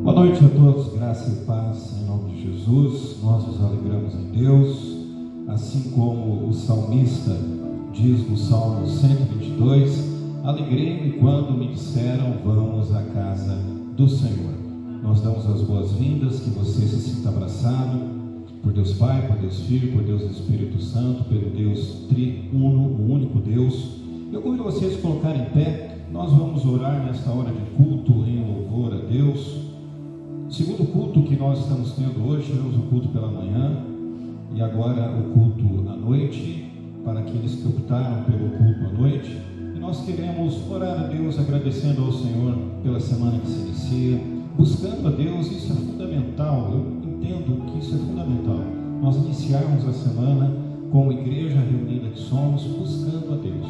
Boa noite a todos, graça e paz em nome de Jesus. Nós nos alegramos em Deus, assim como o salmista diz no Salmo 122: alegrei-me quando me disseram vamos à casa do Senhor. Nós damos as boas-vindas, que você se sinta abraçado por Deus Pai, por Deus Filho, por Deus Espírito Santo, pelo Deus triuno, o único Deus. Eu convido vocês a colocar em pé. Nós vamos orar nesta hora de culto em louvor a Deus. Segundo culto que nós estamos tendo hoje, tivemos o culto pela manhã e agora o culto à noite, para aqueles que optaram pelo culto à noite. E nós queremos orar a Deus, agradecendo ao Senhor pela semana que se inicia, buscando a Deus. Isso é fundamental, eu entendo que isso é fundamental, nós iniciarmos a semana como igreja reunida que somos, buscando a Deus,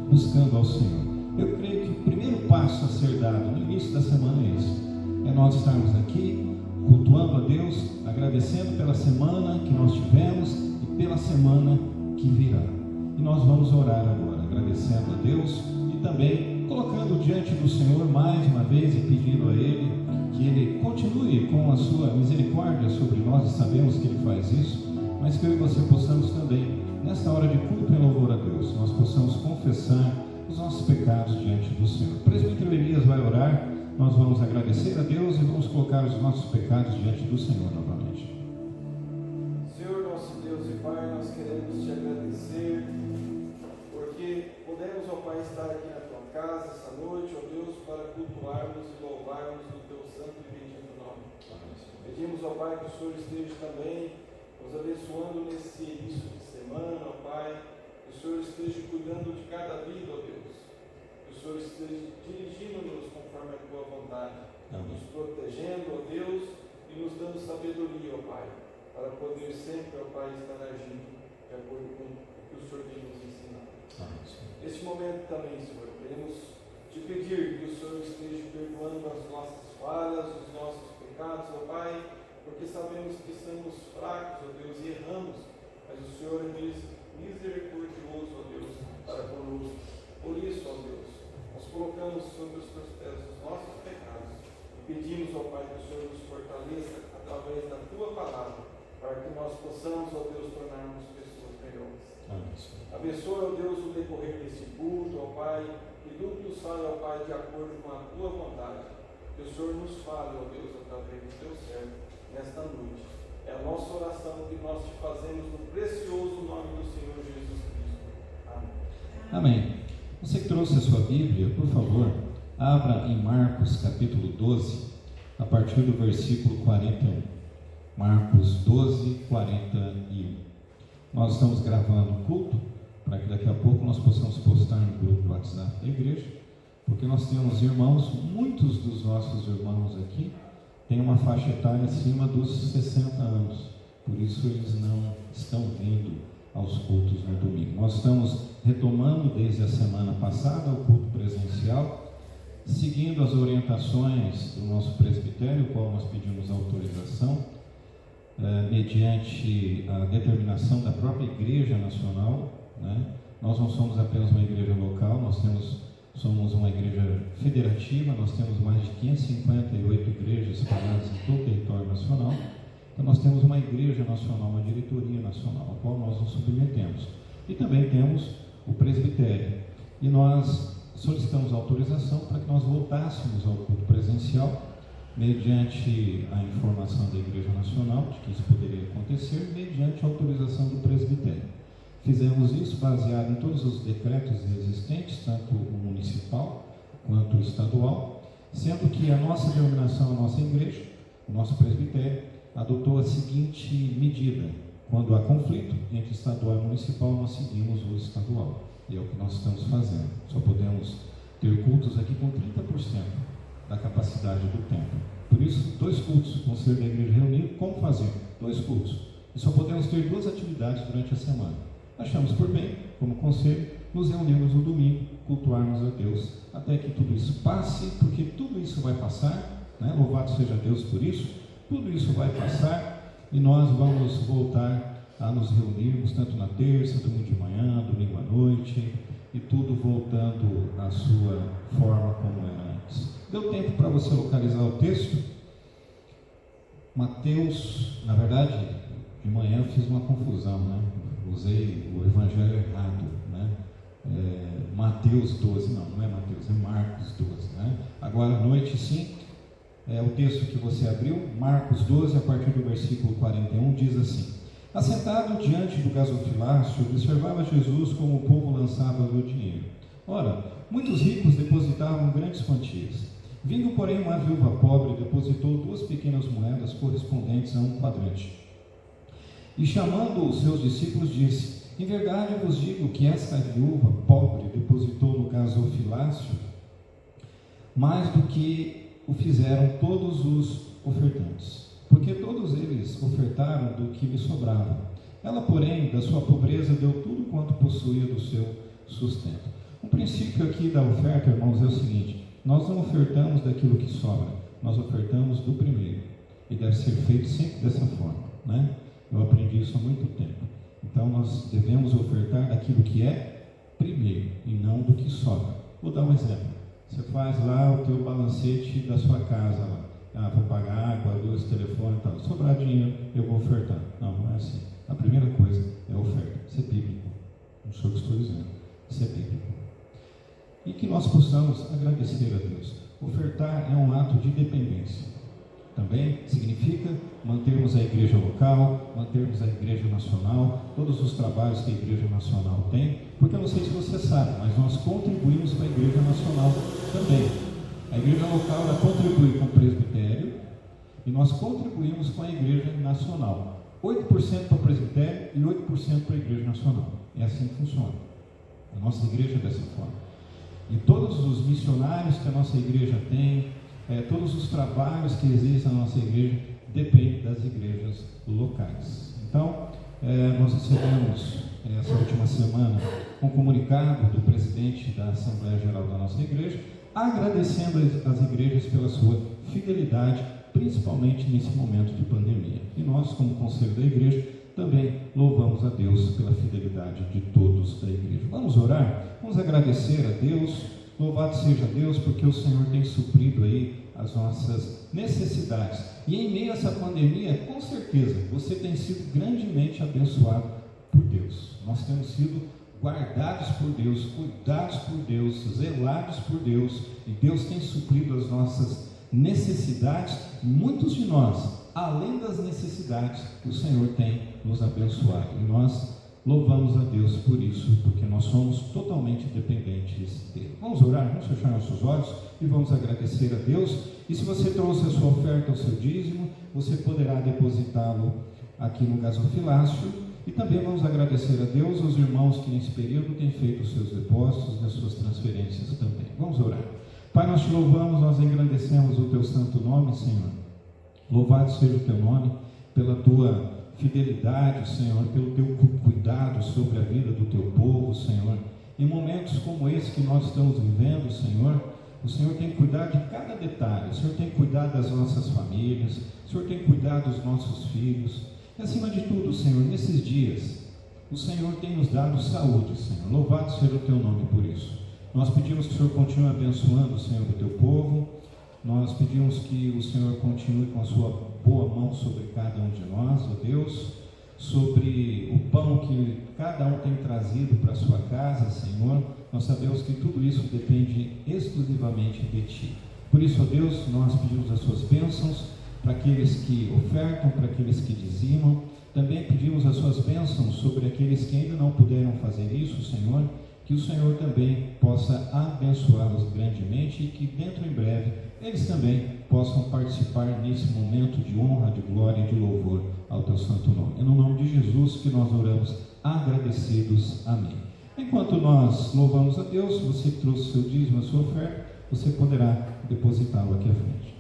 buscando ao Senhor. Eu creio que o primeiro passo a ser dado no início da semana é esse: é nós estarmos aqui cultuando a Deus, agradecendo pela semana que nós tivemos e pela semana que virá. E nós vamos orar agora, agradecendo a Deus e também colocando diante do Senhor mais uma vez e pedindo a Ele que Ele continue com a sua misericórdia sobre nós, e sabemos que Ele faz isso, mas que eu e você possamos também, nesta hora de culto em louvor a Deus, nós possamos confessar os nossos pecados diante do Senhor. O presbítero Elias vai orar. Nós vamos agradecer a Deus e vamos colocar os nossos pecados diante do Senhor novamente. Senhor nosso Deus e Pai, nós queremos te agradecer, porque podemos, ó Pai, estar aqui na tua casa essa noite, ó Deus, para cultuarmos e louvarmos o teu santo e bendito nome. Pedimos, ó Pai, que o Senhor esteja também nos abençoando nesse início de semana, ó Pai, que o Senhor esteja cuidando de cada vida, ó Deus. Que o Senhor esteja dirigindo-nos conforme a tua vontade, nos protegendo, ó Deus, e nos dando sabedoria, ó Pai, para poder sempre, ó Pai, estar agindo de acordo com o que o Senhor tem nos ensinado. Neste momento também, Senhor, queremos te pedir que o Senhor esteja perdoando as nossas falhas, os nossos pecados, ó Pai, porque sabemos que estamos fracos, ó Deus, e erramos, mas o Senhor é misericordioso, ó Deus, para conosco. Por isso, ó Deus, nós colocamos sobre os teus pés os nossos pecados e pedimos, ó Pai, que o Senhor nos fortaleça através da tua palavra, para que nós possamos, ó Deus, tornarmos pessoas melhores. Abençoa, ó Deus, o decorrer deste culto, ó Pai, que tudo saia, ó Pai, de acordo com a tua vontade. Que o Senhor nos fale, ó Deus, através do teu servo nesta noite. É a nossa oração que nós te fazemos no precioso nome do Senhor Jesus Cristo. Amém. Amém. Você que trouxe a sua Bíblia, por favor, abra em Marcos capítulo 12, a partir do versículo 41. Marcos 12, 41. Nós estamos gravando o culto, para que daqui a pouco nós possamos postar no grupo do WhatsApp da igreja, porque nós temos irmãos, muitos dos nossos irmãos aqui têm uma faixa etária acima dos 60 anos, por isso eles não estão vindo aos cultos no domingo. Nós estamos retomando desde a semana passada o culto presencial, seguindo as orientações do nosso presbitério, qual nós pedimos autorização, mediante a determinação da própria Igreja Nacional, né? Nós não somos apenas uma igreja local, somos uma igreja federativa, nós temos mais de 558 igrejas espalhadas em todo o território nacional. Então nós temos uma igreja nacional, uma diretoria nacional, a qual nós nos submetemos. E também temos o presbitério. E nós solicitamos autorização para que nós voltássemos ao culto presencial, mediante a informação da Igreja Nacional de que isso poderia acontecer, mediante a autorização do presbitério. Fizemos isso baseado em todos os decretos existentes, tanto o municipal quanto o estadual, sendo que a nossa denominação, a nossa igreja, o nosso presbitério, adotou a seguinte medida: quando há conflito entre estadual e municipal, nós seguimos o estadual, e é o que nós estamos fazendo. Só podemos ter cultos aqui com 30% da capacidade do templo. Por isso, 2 cultos, o conselho da igreja reunido, como fazer? 2 cultos. E só podemos ter 2 atividades durante a semana. Achamos por bem, como conselho, nos reunirmos no domingo, cultuarmos a Deus, até que tudo isso passe, porque tudo isso vai passar, né? Louvado seja Deus por isso. Tudo isso vai passar e nós vamos voltar a nos reunirmos tanto na terça, domingo de manhã, domingo à noite, e tudo voltando à sua forma como era antes. Deu tempo para você localizar o texto? Mateus, na verdade, de manhã eu fiz uma confusão, né? Usei o evangelho errado, né? Mateus 12, não é Mateus, é Marcos 12, né? Agora à noite, sim, o texto que você abriu, Marcos 12, a partir do versículo 41, diz assim: Assentado diante do gasofilácio, observava Jesus como o povo lançava o dinheiro. Ora, muitos ricos depositavam grandes quantias. Vindo, porém, uma viúva pobre, depositou 2 pequenas moedas correspondentes a 1 quadrante. E chamando os seus discípulos, disse: Em verdade vos digo que esta viúva pobre depositou no gasofilácio mais do que o fizeram todos os ofertantes, porque todos eles ofertaram do que lhe sobrava. Ela, porém, da sua pobreza deu tudo quanto possuía do seu sustento. Um princípio aqui da oferta, irmãos, é o seguinte: nós não ofertamos daquilo que sobra, nós ofertamos do primeiro, e deve ser feito sempre dessa forma, né? Eu aprendi isso há muito tempo. Então nós devemos ofertar daquilo que é primeiro e não do que sobra. Vou dar um exemplo. Você faz lá o teu balancete da sua casa lá. Vou pagar água, luz, telefone e tal. Sobrar dinheiro, eu vou ofertar. Não é assim. A primeira coisa é a oferta. Isso é bíblico. Não sou o que estou dizendo. Isso é bíblico. E que nós possamos agradecer a Deus. Ofertar é um ato de dependência. Também significa mantermos a igreja local, mantermos a igreja nacional, todos os trabalhos que a igreja nacional tem, porque eu não sei se você sabe, mas nós contribuímos com a igreja nacional também. A igreja local, ela contribui com o presbitério e nós contribuímos com a igreja nacional. 8% para o presbitério e 8% para a igreja nacional. É assim que funciona. A nossa igreja é dessa forma. E todos os missionários que a nossa igreja tem, todos os trabalhos que existem na nossa igreja dependem das igrejas locais. Então, nós recebemos essa última semana um comunicado do presidente da Assembleia Geral da nossa igreja, agradecendo as igrejas pela sua fidelidade, principalmente nesse momento de pandemia. E nós, como conselho da igreja, também louvamos a Deus pela fidelidade de todos da igreja. Vamos orar? Vamos agradecer a Deus. Louvado seja Deus, porque o Senhor tem suprido aí as nossas necessidades. E em meio a essa pandemia, com certeza, você tem sido grandemente abençoado por Deus. Nós temos sido guardados por Deus, cuidados por Deus, zelados por Deus, e Deus tem suprido as nossas necessidades. Muitos de nós, além das necessidades, o Senhor tem nos abençoado. E nós louvamos a Deus por isso, porque nós somos totalmente dependentes dele. Vamos orar, vamos fechar nossos olhos e vamos agradecer a Deus. E se você trouxe a sua oferta, o seu dízimo, você poderá depositá-lo aqui no gasofilácio. E também vamos agradecer a Deus, aos irmãos que nesse período têm feito os seus depósitos e as suas transferências também. Vamos orar. Pai, nós te louvamos, nós engrandecemos o teu santo nome, Senhor. Louvado seja o teu nome pela tua fidelidade, Senhor, pelo teu cuidado sobre a vida do teu povo, Senhor. Em momentos como esse que nós estamos vivendo, Senhor, o Senhor tem cuidado de cada detalhe, o Senhor tem cuidado das nossas famílias, o Senhor tem cuidado dos nossos filhos, e acima de tudo, Senhor, nesses dias, o Senhor tem nos dado saúde, Senhor. Louvado seja o teu nome por isso. Nós pedimos que o Senhor continue abençoando, Senhor, o teu povo. Nós pedimos que o Senhor continue com a sua boa mão sobre cada um de nós, ó Deus, sobre o pão que cada um tem trazido para a sua casa, Senhor. Nós sabemos que tudo isso depende exclusivamente de Ti. Por isso, ó Deus, nós pedimos as suas bênçãos para aqueles que ofertam, para aqueles que dizimam. Também pedimos as suas bênçãos sobre aqueles que ainda não puderam fazer isso, Senhor, que o Senhor também possa abençoá-los grandemente e que dentro em breve eles também possam participar nesse momento de honra, de glória e de louvor ao teu santo nome. É no nome de Jesus que nós oramos agradecidos. Amém. Enquanto nós louvamos a Deus, você que trouxe o seu dízimo, a sua oferta, você poderá depositá-lo aqui à frente.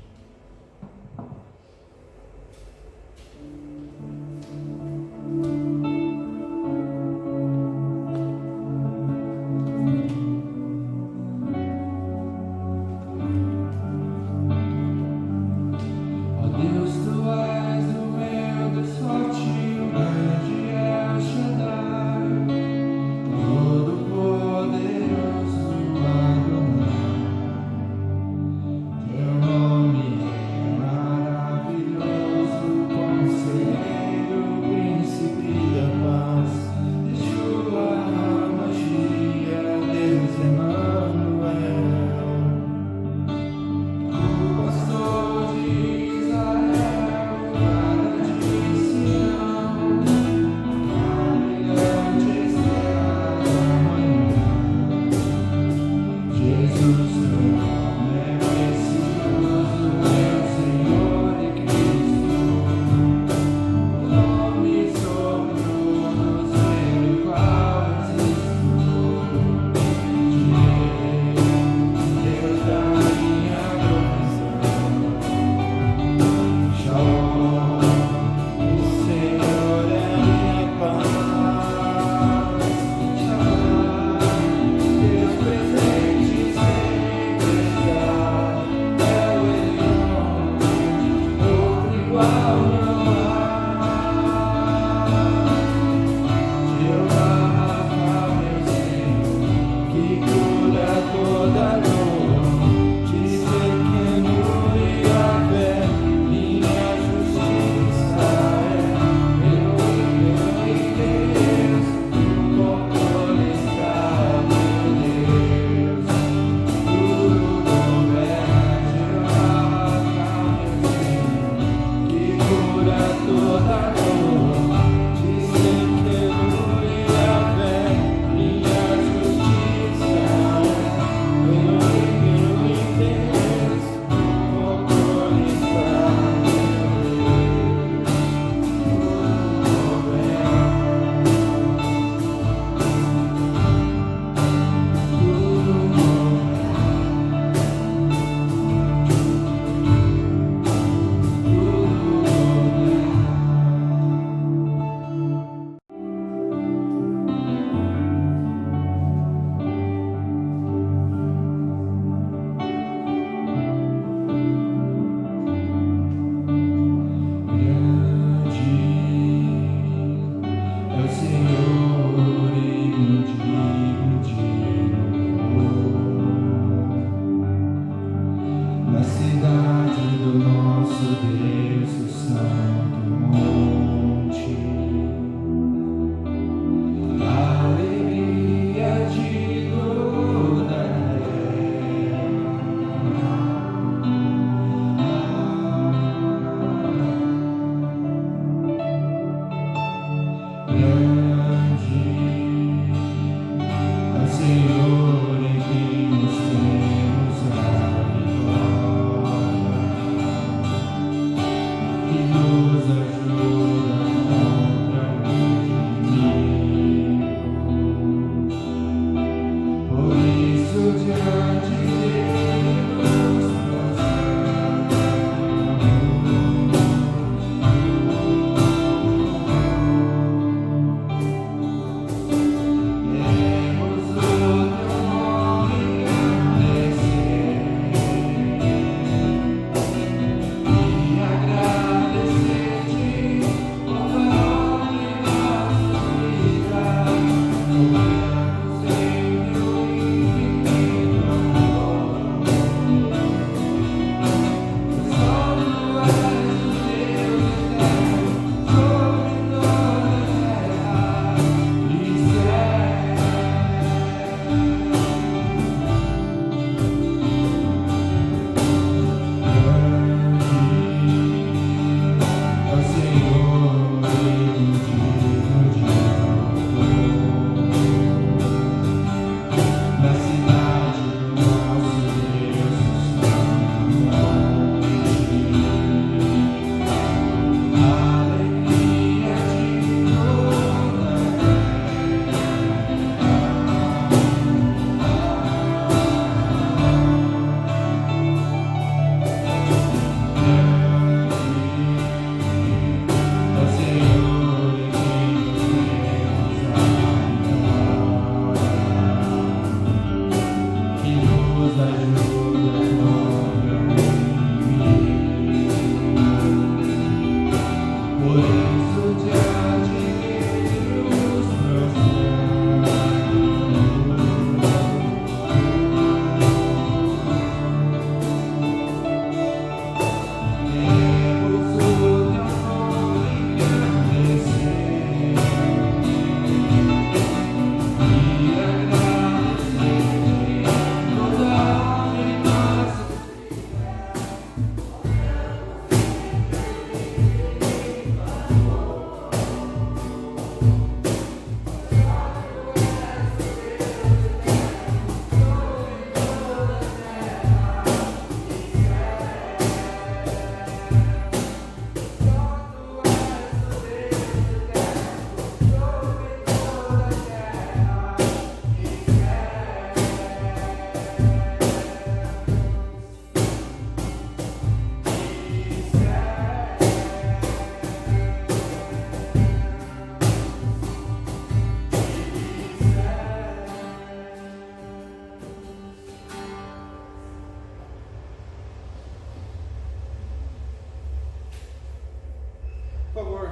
Teu nome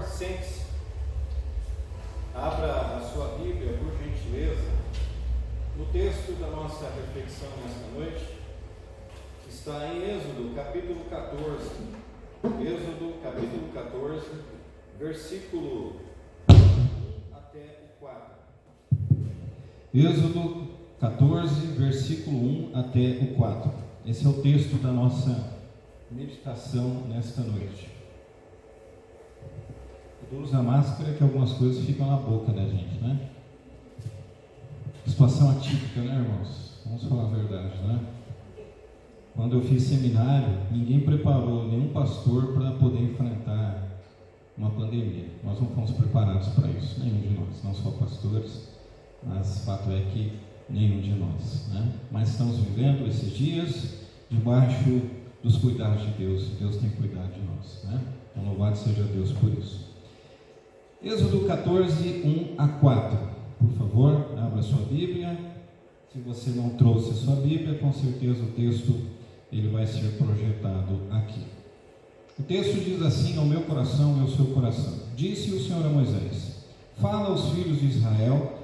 sente-se. Abra a sua Bíblia, por gentileza, no texto da nossa reflexão nesta noite. Está em Êxodo, capítulo 14. Êxodo, capítulo 14, versículo 1 até o 4. Êxodo 14, versículo 1 até o 4. Esse é o texto da nossa meditação nesta noite. Eu uso a máscara que algumas coisas ficam na boca da gente, né? Situação atípica, né, irmãos? Vamos falar a verdade, né? Quando eu fiz seminário, ninguém preparou nenhum pastor para poder enfrentar uma pandemia. Nós não fomos preparados para isso, nenhum de nós, não só pastores, mas o fato é que nenhum de nós, né? Mas estamos vivendo esses dias debaixo dos cuidados de Deus, e Deus tem cuidado de nós, né? Então louvado seja Deus por isso. Êxodo 14, 1 a 4, por favor, abra sua Bíblia. Se você não trouxe a sua Bíblia, com certeza o texto ele vai ser projetado aqui. O texto diz assim: ao meu coração e ao seu coração. Disse o Senhor a Moisés: fala aos filhos de Israel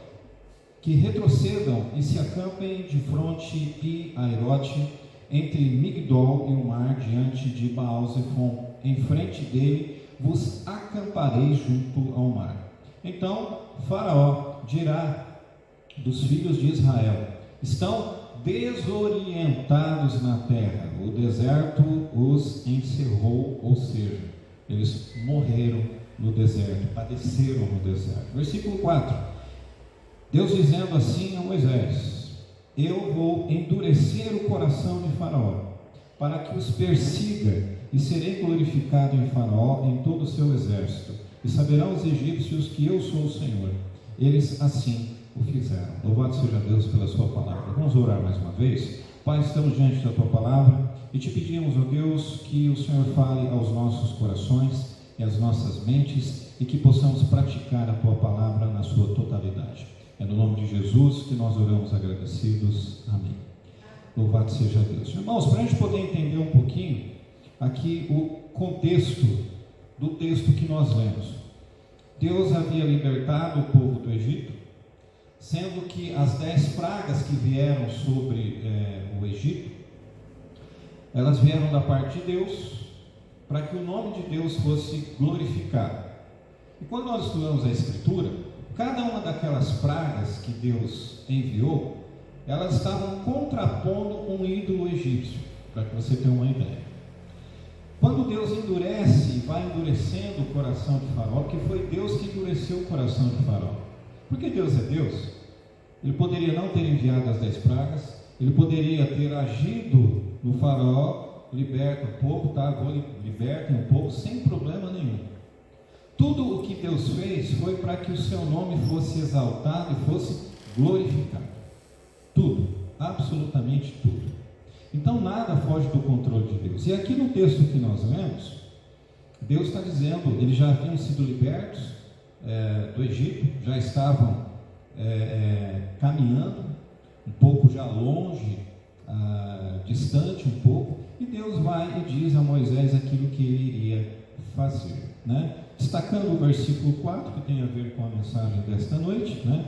que retrocedam e se acampem de fronte Pi Airote, entre Migdol e o mar, diante de Baal-Zefon. Em frente dele vos acamparei junto ao mar. Então Faraó dirá dos filhos de Israel: estão desorientados na terra, o deserto os encerrou, ou seja, eles morreram no deserto, padeceram no deserto. Versículo 4, Deus dizendo assim a Moisés: eu vou endurecer o coração de Faraó, para que os persiga, e serei glorificado em Faraó, em todo o seu exército, e saberão os egípcios que eu sou o Senhor. Eles assim o fizeram. Louvado seja Deus pela sua palavra. Vamos orar mais uma vez. Pai, estamos diante da tua palavra e te pedimos, ó Deus, que o Senhor fale aos nossos corações e às nossas mentes, e que possamos praticar a tua palavra na sua totalidade. É no nome de Jesus que nós oramos agradecidos. Amém. Louvado seja Deus. Irmãos, para a gente poder entender um pouquinho aqui o contexto do texto que nós lemos. Deus havia libertado o povo do Egito, sendo que as 10 pragas que vieram sobre o Egito, elas vieram da parte de Deus, para que o nome de Deus fosse glorificado. E quando nós estudamos a Escritura, cada uma daquelas pragas que Deus enviou, elas estavam contrapondo um ídolo egípcio, para que você tenha uma ideia. Quando Deus endurece e vai endurecendo o coração de Faraó, porque foi Deus que endureceu o coração de Faraó. Porque Deus é Deus, ele poderia não ter enviado as 10 pragas, ele poderia ter agido no Faraó: liberta o povo, tá? Libertem o povo sem problema nenhum. Tudo o que Deus fez foi para que o seu nome fosse exaltado e fosse glorificado. Tudo, absolutamente tudo. Então nada foge do controle de Deus. E aqui no texto que nós lemos, Deus está dizendo, eles já haviam sido libertos do Egito, já estavam caminhando um pouco já longe, distante um pouco, e Deus vai e diz a Moisés aquilo que ele iria fazer, né? Destacando o versículo 4, que tem a ver com a mensagem desta noite, né?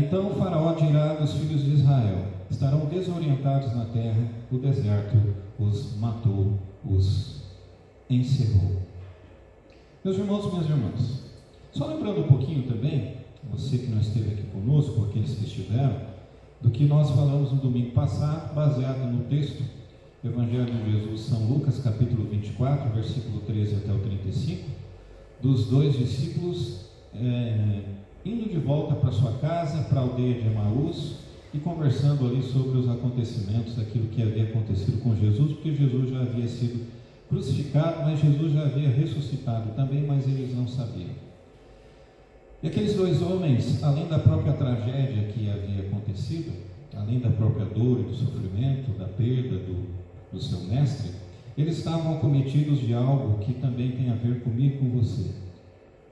Então o Faraó dirá dos filhos de Israel: estarão desorientados na terra, o deserto os matou, os encerrou. Meus irmãos, minhas irmãs, só lembrando um pouquinho também, você que não esteve aqui conosco, aqueles que estiveram, do que nós falamos no domingo passado, baseado no texto do Evangelho de Jesus, São Lucas, capítulo 24, versículo 13 até o 35, dos 2 discípulos indo de volta para sua casa, para a aldeia de Emaús, e conversando ali sobre os acontecimentos, daquilo que havia acontecido com Jesus, porque Jesus já havia sido crucificado, mas Jesus já havia ressuscitado também, mas eles não sabiam. E aqueles 2 homens, além da própria tragédia que havia acontecido, além da própria dor e do sofrimento, da perda do seu mestre, eles estavam acometidos de algo que também tem a ver comigo e com você.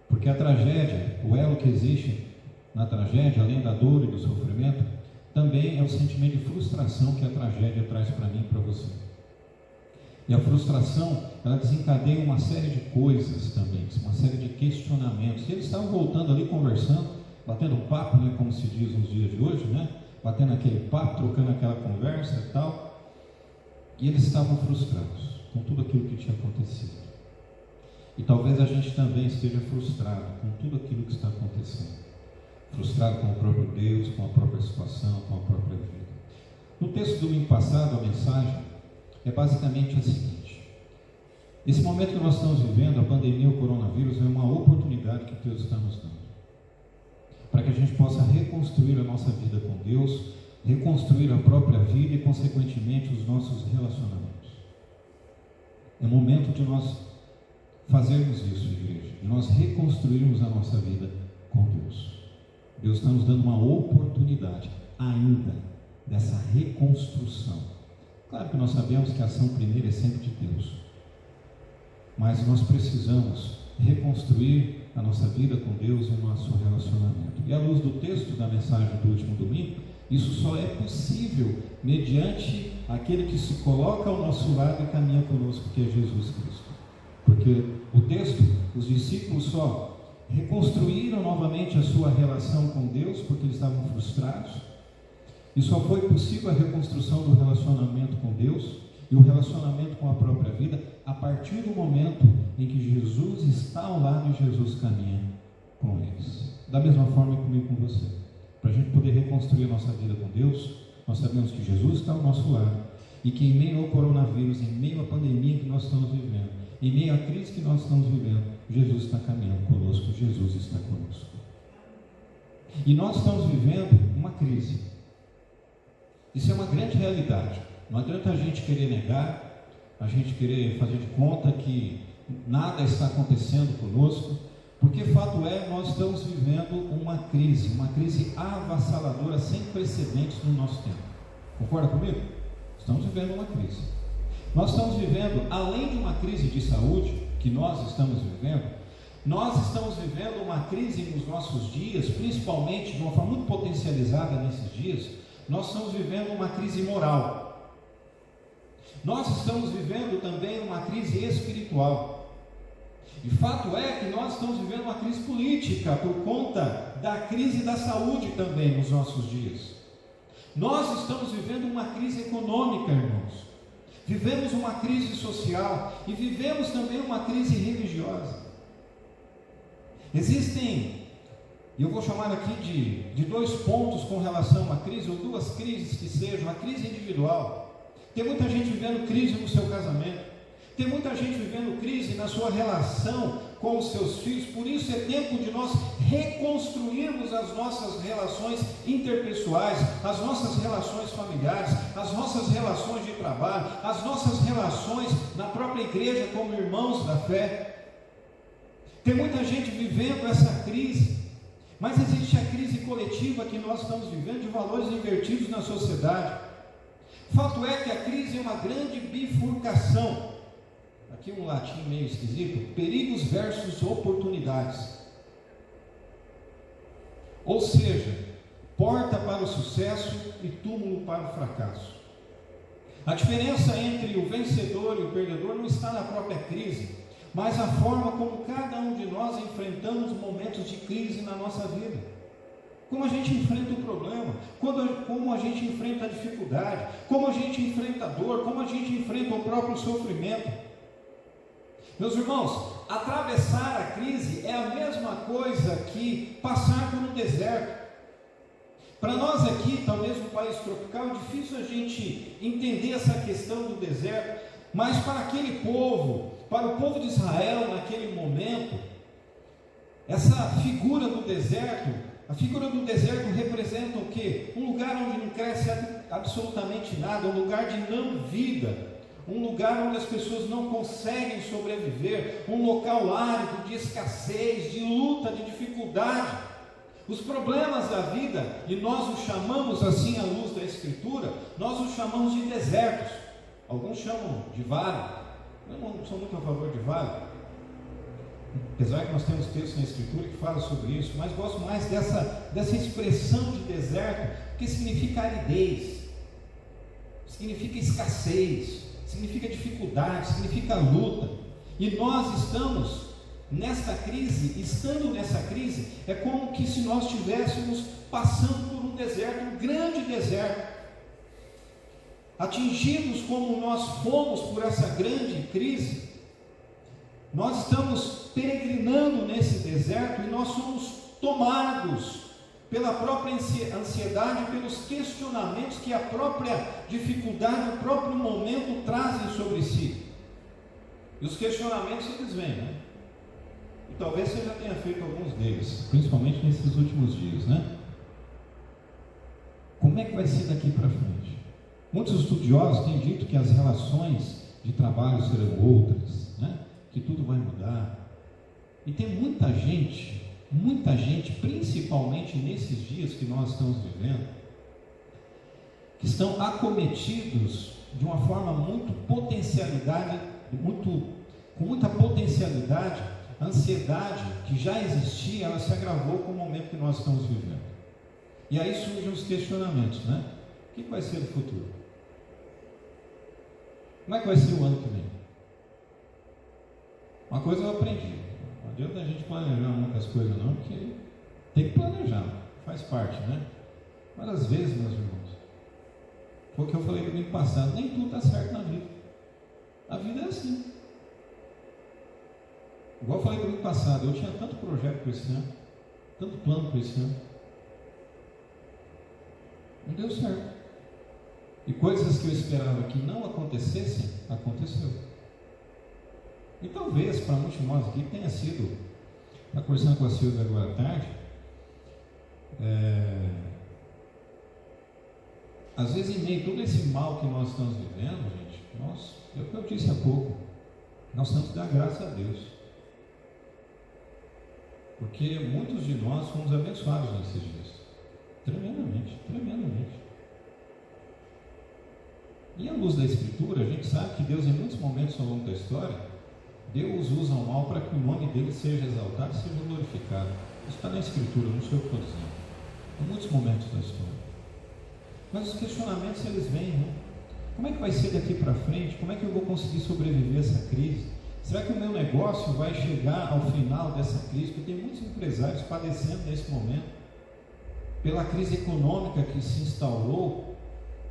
Porque a tragédia, o elo que existe na tragédia, além da dor e do sofrimento, também é o sentimento de frustração que a tragédia traz para mim e para você. E a frustração, ela desencadeia uma série de coisas também, uma série de questionamentos. E eles estavam voltando ali, conversando, batendo papo, né, como se diz nos dias de hoje, né? Batendo aquele papo, trocando aquela conversa e tal. E eles estavam frustrados com tudo aquilo que tinha acontecido. E talvez a gente também esteja frustrado com tudo aquilo que está acontecendo. Frustrado com o próprio Deus, com a própria situação, com a própria vida. No texto do domingo passado, a mensagem é basicamente a seguinte: esse momento que nós estamos vivendo, a pandemia, o coronavírus, é uma oportunidade que Deus está nos dando para que a gente possa reconstruir a nossa vida com Deus, reconstruir a própria vida e, consequentemente, os nossos relacionamentos. É momento de nós fazermos isso, igreja, de nós reconstruirmos a nossa vida com Deus. Deus está nos dando uma oportunidade ainda dessa reconstrução. Claro que nós sabemos que a ação primeira é sempre de Deus, mas nós precisamos reconstruir a nossa vida com Deus e o nosso relacionamento. E à luz do texto da mensagem do último domingo, isso só é possível mediante aquele que se coloca ao nosso lado e caminha conosco, que é Jesus Cristo. Porque o texto, os discípulos só reconstruíram novamente a sua relação com Deus porque eles estavam frustrados. E só foi possível a reconstrução do relacionamento com Deus e o relacionamento com a própria vida a partir do momento em que Jesus está ao lado e Jesus caminha com eles. Da mesma forma comigo e com você. Para a gente poder reconstruir a nossa vida com Deus, nós sabemos que Jesus está ao nosso lado e que em meio ao coronavírus, em meio à pandemia que nós estamos vivendo, em meio à crise que nós estamos vivendo, Jesus está caminhando conosco, Jesus está conosco. E nós estamos vivendo uma crise. Isso é uma grande realidade. Não adianta a gente querer negar, a gente querer fazer de conta que nada está acontecendo conosco, porque fato é, nós estamos vivendo uma crise avassaladora, sem precedentes no nosso tempo. Concorda comigo? Estamos vivendo uma crise. Nós estamos vivendo, além de uma crise de saúde, que nós estamos vivendo, nós estamos vivendo uma crise nos nossos dias, principalmente de uma forma muito potencializada nesses dias. Nós estamos vivendo uma crise moral. Nós estamos vivendo também uma crise espiritual. E fato é que nós estamos vivendo uma crise política por conta da crise da saúde também nos nossos dias. Nós estamos vivendo uma crise econômica, irmãos. Vivemos uma crise social e vivemos também uma crise religiosa. Existem, e eu vou chamar aqui de dois pontos com relação a uma crise, ou duas crises que sejam: a crise individual. Tem muita gente vivendo crise no seu casamento, tem muita gente vivendo crise na sua relação com os seus filhos. Por isso é tempo de nós reconstruirmos as nossas relações interpessoais, as nossas relações familiares, as nossas relações de trabalho, as nossas relações na própria igreja como irmãos da fé. Tem muita gente vivendo essa crise, mas existe a crise coletiva que nós estamos vivendo, de valores invertidos na sociedade. Fato é que a crise é uma grande bifurcação. Aqui um latim meio esquisito: perigos versus oportunidades. Ou seja, porta para o sucesso e túmulo para o fracasso. A diferença entre o vencedor e o perdedor não está na própria crise, mas a forma como cada um de nós enfrentamos momentos de crise na nossa vida. Como a gente enfrenta o problema, como a gente enfrenta a dificuldade, como a gente enfrenta a dor, como a gente enfrenta o próprio sofrimento. Meus irmãos, atravessar a crise é a mesma coisa que passar por um deserto. Para nós aqui, talvez no país tropical, é difícil a gente entender essa questão do deserto, mas para aquele povo, para o povo de Israel naquele momento, essa figura do deserto, a figura do deserto representa o quê? Um lugar onde não cresce absolutamente nada, um lugar de não vida, um lugar onde as pessoas não conseguem sobreviver, um local árido, de escassez, de luta, de dificuldade. Os problemas da vida, e nós os chamamos assim à luz da Escritura, nós os chamamos de desertos. Alguns chamam de vale. Eu não sou muito a favor de vale, apesar que nós temos textos na Escritura que falam sobre isso, mas gosto mais dessa expressão de deserto, que significa aridez, significa escassez, significa dificuldade, significa luta. E nós estamos nesta crise, estando nessa crise, é como que se nós estivéssemos passando por um deserto, um grande deserto. Atingidos como nós fomos por essa grande crise, nós estamos peregrinando nesse deserto e nós somos tomados pela própria ansiedade, pelos questionamentos que a própria dificuldade, o próprio momento trazem sobre si. E os questionamentos eles vêm, né? E talvez você já tenha feito alguns deles, principalmente nesses últimos dias, né? Como é que vai ser daqui para frente? Muitos estudiosos têm dito que as relações de trabalho serão outras, né? Que tudo vai mudar. E tem muita gente, principalmente nesses dias que nós estamos vivendo, que estão acometidos de uma forma com muita potencialidade. A ansiedade que já existia, ela se agravou com o momento que nós estamos vivendo. E aí surgem os questionamentos, né? O que vai ser o futuro? Como é que vai ser o ano que vem? Uma coisa eu aprendi: não adianta a gente planejar muitas coisas não, porque tem que planejar, faz parte, né? Mas às vezes, meus irmãos, foi o que eu falei no domingo passado, nem tudo está certo na vida. A vida é assim. Igual eu falei no domingo passado, eu tinha tanto projeto para esse ano, tanto plano para esse ano, não deu certo. E coisas que eu esperava que não acontecessem, aconteceu. E talvez para muitos de nós aqui tenha sido, está conversando com a Silvia agora à tarde, às vezes em meio a todo esse mal que nós estamos vivendo, gente, é o que eu disse há pouco, nós temos que dar graças a Deus. Porque muitos de nós fomos abençoados nesses dias, tremendamente. E à luz da Escritura, a gente sabe que Deus, em muitos momentos ao longo da história, Deus usa o mal para que o nome dele seja exaltado e seja glorificado. Isso está na Escritura, não sou eu que estou dizendo. Em muitos momentos da história. Mas os questionamentos, eles vêm, né? Como é que vai ser daqui para frente? Como é que eu vou conseguir sobreviver a essa crise? Será que o meu negócio vai chegar ao final dessa crise? Porque tem muitos empresários padecendo nesse momento, pela crise econômica que se instaurou,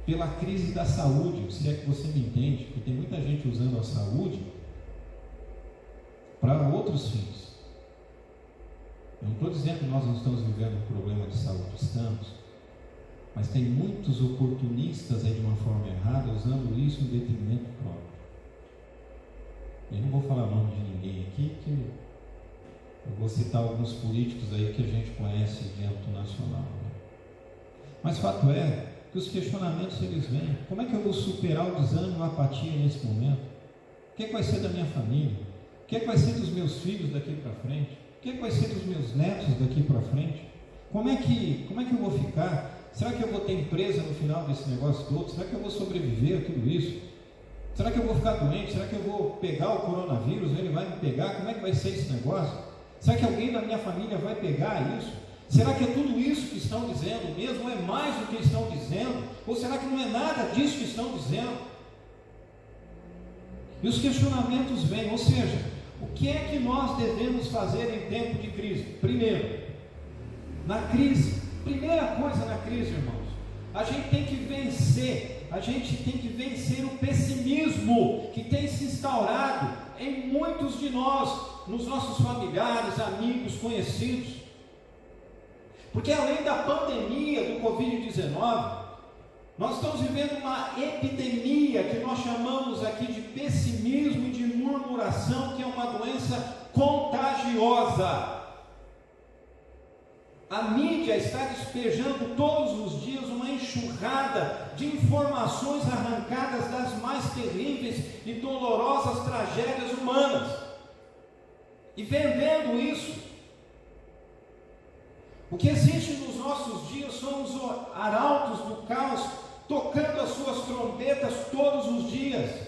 pela crise da saúde, se é que você me entende, porque tem muita gente usando a saúde para outros fins. Eu não estou dizendo que nós não estamos vivendo um problema de saúde, estamos, mas tem muitos oportunistas aí de uma forma errada, usando isso em detrimento próprio. Eu não vou falar o nome de ninguém aqui, que eu vou citar alguns políticos aí que a gente conhece de âmbito nacional, né? Mas fato é que os questionamentos eles vêm. Como é que eu vou superar o desânimo e a apatia nesse momento? O que é que vai ser da minha família? O que é que vai ser dos meus filhos daqui para frente? O que é que vai ser dos meus netos daqui para frente? Como é que eu vou ficar? Será que eu vou ter empresa no final desse negócio todo? Será que eu vou sobreviver a tudo isso? Será que eu vou ficar doente? Será que eu vou pegar o coronavírus? Ele vai me pegar? Como é que vai ser esse negócio? Será que alguém da minha família vai pegar isso? Será que é tudo isso que estão dizendo mesmo? Ou é mais do que estão dizendo? Ou será que não é nada disso que estão dizendo? E os questionamentos vêm, ou seja, o que é que nós devemos fazer em tempo de crise? Primeiro, na crise, primeira coisa na crise, irmãos, a gente tem que vencer o pessimismo que tem se instaurado em muitos de nós, nos nossos familiares, amigos, conhecidos. Porque além da pandemia do Covid-19, nós estamos vivendo uma epidemia que nós chamamos aqui de pessimismo e de murmuração, que é uma doença contagiosa. A mídia está despejando todos os dias uma enxurrada de informações arrancadas das mais terríveis e dolorosas tragédias humanas, e vendendo isso. O que existe nos nossos dias são os arautos do caos, tocando as suas trombetas todos os dias.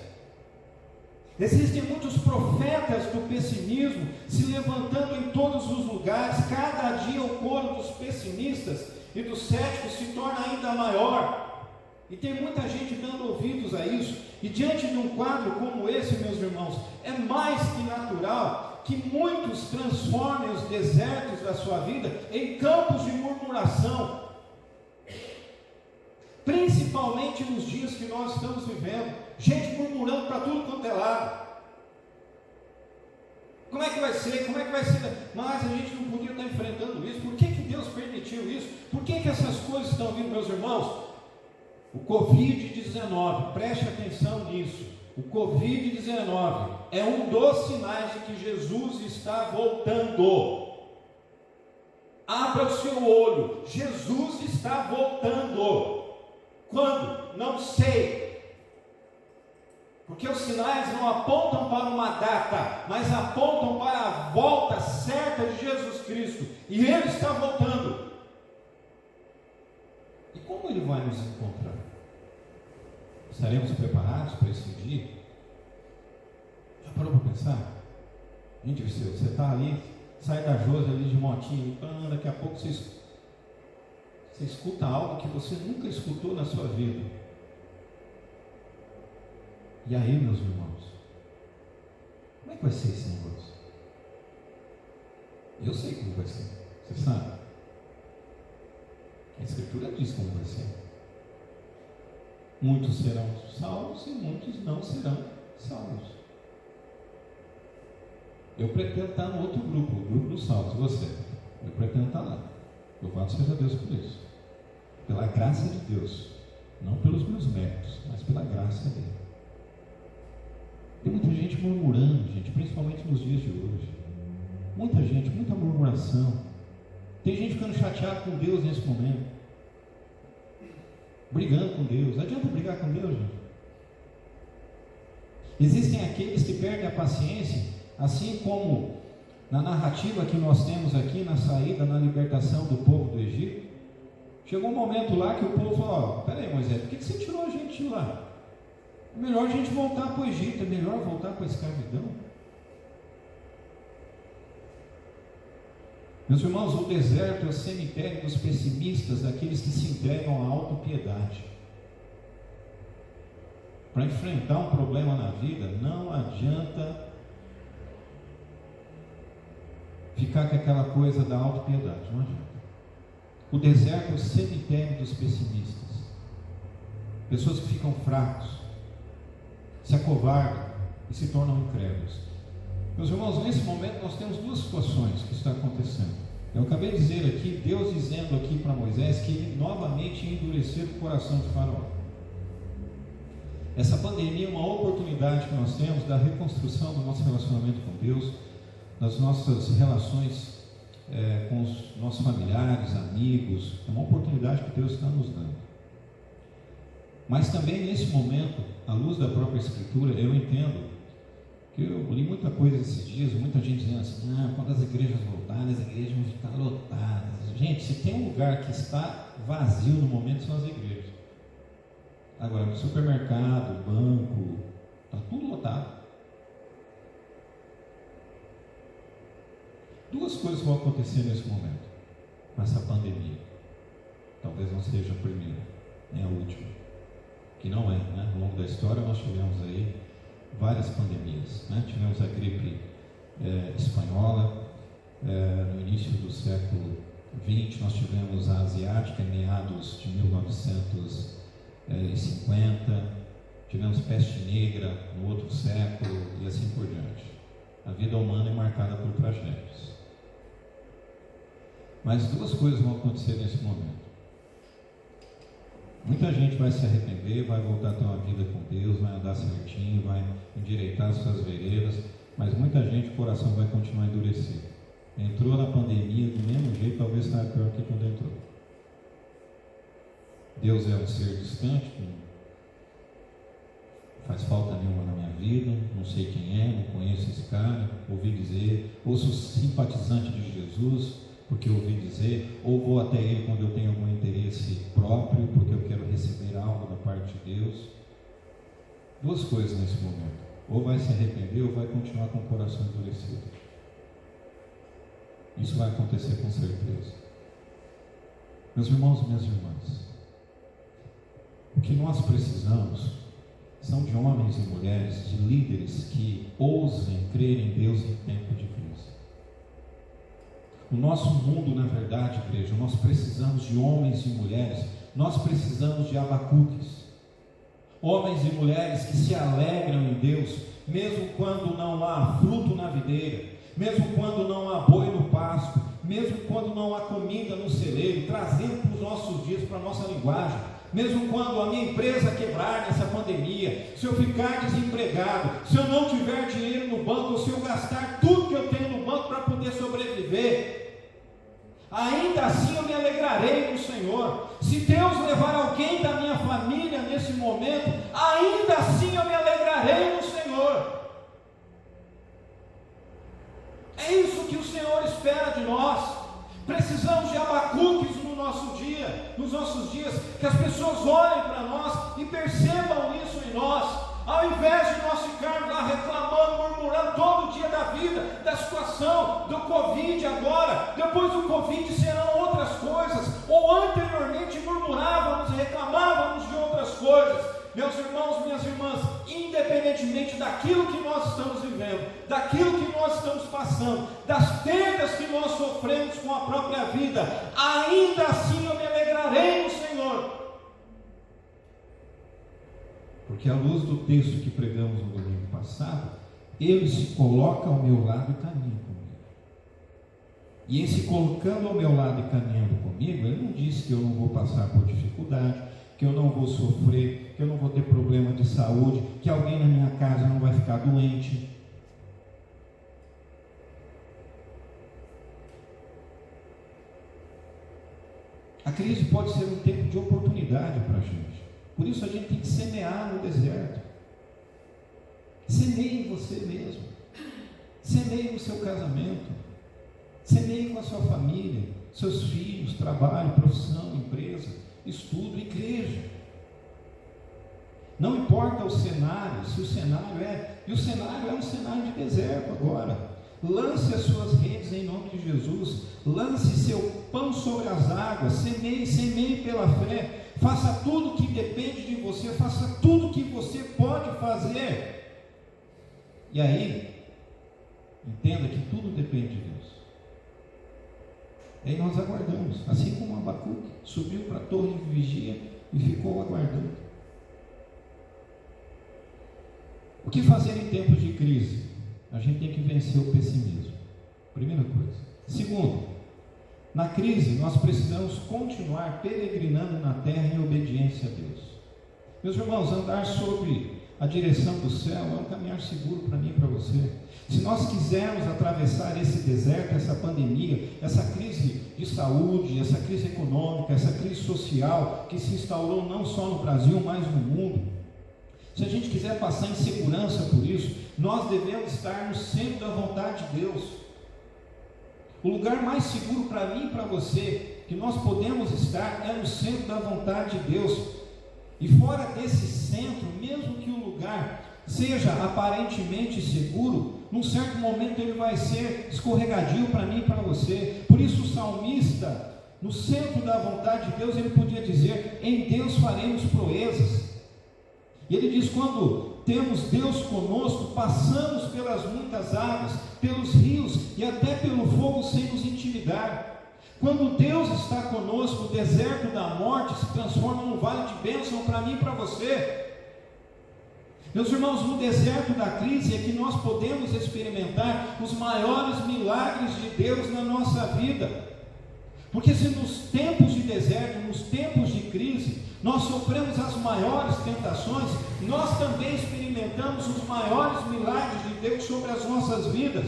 Existem muitos profetas do pessimismo se levantando em todos os lugares. Cada dia o coro dos pessimistas e dos céticos se torna ainda maior. E tem muita gente dando ouvidos a isso. E diante de um quadro como esse, meus irmãos, é mais que natural que muitos transformem os desertos da sua vida em campos de murmuração. Principalmente nos dias que nós estamos vivendo. Gente murmurando para tudo quanto é lado. Como é que vai ser? Como é que vai ser? Mas a gente não podia estar enfrentando isso. Por que Deus permitiu isso? Por que essas coisas estão vindo, meus irmãos? O Covid-19, preste atenção nisso. O Covid-19 é um dos sinais de que Jesus está voltando. Abra o seu olho. Jesus está voltando. Quando? Não sei. Porque os sinais não apontam para uma data, mas apontam para a volta certa de Jesus Cristo. E Ele está voltando. E como Ele vai nos encontrar? Estaremos preparados para esse dia? Já parou para pensar? Gente, você está ali, sai da Josi ali de motinho, daqui a pouco você escuta algo que você nunca escutou na sua vida. E aí, meus irmãos, como é que vai ser esse negócio? Eu sei como vai ser, você sabe? A Escritura diz como vai ser. Muitos serão salvos e muitos não serão salvos. Eu pretendo estar no outro grupo, o grupo dos salvos, você. Eu pretendo estar lá. Louvado seja Deus por isso. Pela graça de Deus. Não pelos meus méritos, mas pela graça dele. Tem muita gente murmurando, gente, principalmente nos dias de hoje. Muita gente, muita murmuração. Tem gente ficando chateado com Deus nesse momento. Brigando com Deus. Adianta brigar com Deus, gente? Existem aqueles que perdem a paciência, assim como na narrativa que nós temos aqui, na saída, na libertação do povo do Egito. Chegou um momento lá que o povo falou: peraí, Moisés, por que você tirou a gente de lá? É melhor a gente voltar para o Egito, é melhor voltar para a escravidão. Meus irmãos, o deserto é o cemitério dos pessimistas, daqueles que se entregam à autopiedade. Para enfrentar um problema na vida, não adianta ficar com aquela coisa da autopiedade, não adianta. O deserto é o cemitério dos pessimistas. Pessoas que ficam fracos, se acovardam e se tornam incrédulos. Meus irmãos, nesse momento nós temos duas situações que estão acontecendo. Eu acabei de dizer aqui, Deus dizendo aqui para Moisés que ele novamente ia endurecer o coração de Faraó. Essa pandemia é uma oportunidade que nós temos da reconstrução do nosso relacionamento com Deus, das nossas relações com os nossos familiares, amigos. É uma oportunidade que Deus está nos dando. Mas também nesse momento, à luz da própria Escritura, eu entendo que eu li muita coisa esses dias, muita gente dizendo assim: quando as igrejas voltarem, as igrejas vão ficar lotadas. Gente, se tem um lugar que está vazio no momento, são as igrejas. Agora, no supermercado, banco, está tudo lotado. Duas coisas vão acontecer nesse momento, com essa pandemia. Talvez não seja a primeira, nem a última, que não é, né? Ao longo da história nós tivemos aí várias pandemias, né? Tivemos a gripe espanhola, no início do século XX, nós tivemos a asiática em meados de 1950, tivemos peste negra no outro século e assim por diante. A vida humana é marcada por tragédias. Mas duas coisas vão acontecer nesse momento. Muita gente vai se arrepender, vai voltar a ter uma vida com Deus, vai andar certinho, vai endireitar as suas veredas, mas muita gente, o coração vai continuar endurecido. Entrou na pandemia do mesmo jeito, talvez saia pior que quando entrou. Deus é um ser distante, que não faz falta nenhuma na minha vida, não sei quem é, não conheço esse cara, ouvi dizer, ou sou simpatizante de Jesus, porque ouvi dizer, ou vou até ele quando eu tenho algum interesse próprio, porque eu quero receber algo da parte de Deus. Duas coisas nesse momento: ou vai se arrepender ou vai continuar com o coração endurecido. Isso vai acontecer com certeza. Meus irmãos e minhas irmãs, O que nós precisamos são de homens e mulheres, de líderes que ousem crer em Deus em tempo de crise. O nosso mundo, na verdade, igreja, nós precisamos de homens e mulheres, nós precisamos de Abacuques, homens e mulheres que se alegram em Deus, mesmo quando não há fruto na videira, mesmo quando não há boi no pasto, mesmo quando não há comida no celeiro, trazendo para os nossos dias, para a nossa linguagem, mesmo quando a minha empresa quebrar nessa pandemia, se eu ficar desempregado, se eu não tiver dinheiro no banco, ou se eu gastar tudo que eu tenho no banco para poder sobreviver, ainda assim eu me alegrarei no Senhor. Se Deus levar alguém da minha família nesse momento, ainda assim eu me alegrarei no Senhor. É isso que o Senhor espera de nós. Precisamos de Abacuques no nosso dia, nos nossos dias, que as pessoas olhem para nós e percebam isso em nós, ao invés de nós ficarmos lá reclamando, murmurando todo dia da vida, da situação, do Covid agora, depois do Covid serão outras coisas, ou anteriormente murmurávamos e reclamávamos de outras coisas. Meus irmãos, minhas irmãs, independentemente daquilo que nós estamos vivendo, daquilo que nós estamos passando, das perdas que nós sofremos com a própria vida, ainda assim eu me alegrarei no Senhor. Porque à luz do texto que pregamos no domingo passado, ele se coloca ao meu lado e caminha comigo. E esse colocando ao meu lado e caminhando comigo, ele não disse que eu não vou passar por dificuldade, que eu não vou sofrer, que eu não vou ter problema de saúde, que alguém na minha casa não vai ficar doente. A crise pode ser um tempo de oportunidade para a gente. Por isso a gente tem que semear no deserto. Semeie em você mesmo. Semeie no seu casamento. Semeie com a sua família, seus filhos, trabalho, profissão, empresa, estudo, igreja. Não importa o cenário, se o cenário e o cenário é um cenário de deserto agora. Lance as suas redes em nome de Jesus, lance seu pão sobre as águas, semeie pela fé, faça tudo que depende de você, faça tudo que você pode fazer. E aí, entenda que tudo depende de Deus. E aí nós aguardamos, assim como Abacuque subiu para a torre de vigia e ficou aguardando. O que fazer em tempos de crise? A gente tem que vencer o pessimismo, primeira coisa. Segundo, na crise nós precisamos continuar peregrinando na terra em obediência a Deus. Meus irmãos, andar sobre a direção do céu é um caminhar seguro para mim e para você. Se nós quisermos atravessar esse deserto, essa pandemia, essa crise de saúde, essa crise econômica, essa crise social que se instaurou não só no Brasil, mas no mundo, se a gente quiser passar em segurança por isso, nós devemos estar no centro da vontade de Deus. O lugar mais seguro para mim e para você, que nós podemos estar, é no centro da vontade de Deus. E fora desse centro, mesmo que o lugar seja aparentemente seguro, num certo momento ele vai ser escorregadio para mim e para você. Por isso o salmista, no centro da vontade de Deus, ele podia dizer: em Deus faremos proezas. E ele diz: quando temos Deus conosco, passamos pelas muitas águas, pelos rios e até pelo fogo sem nos intimidar. Quando Deus está conosco, o deserto da morte se transforma num vale de bênção para mim e para você. Meus irmãos, no deserto da crise é que nós podemos experimentar os maiores milagres de Deus na nossa vida. Porque se nos tempos de deserto, nos tempos de crise, nós sofremos as maiores tentações, nós também experimentamos os maiores milagres de Deus sobre as nossas vidas.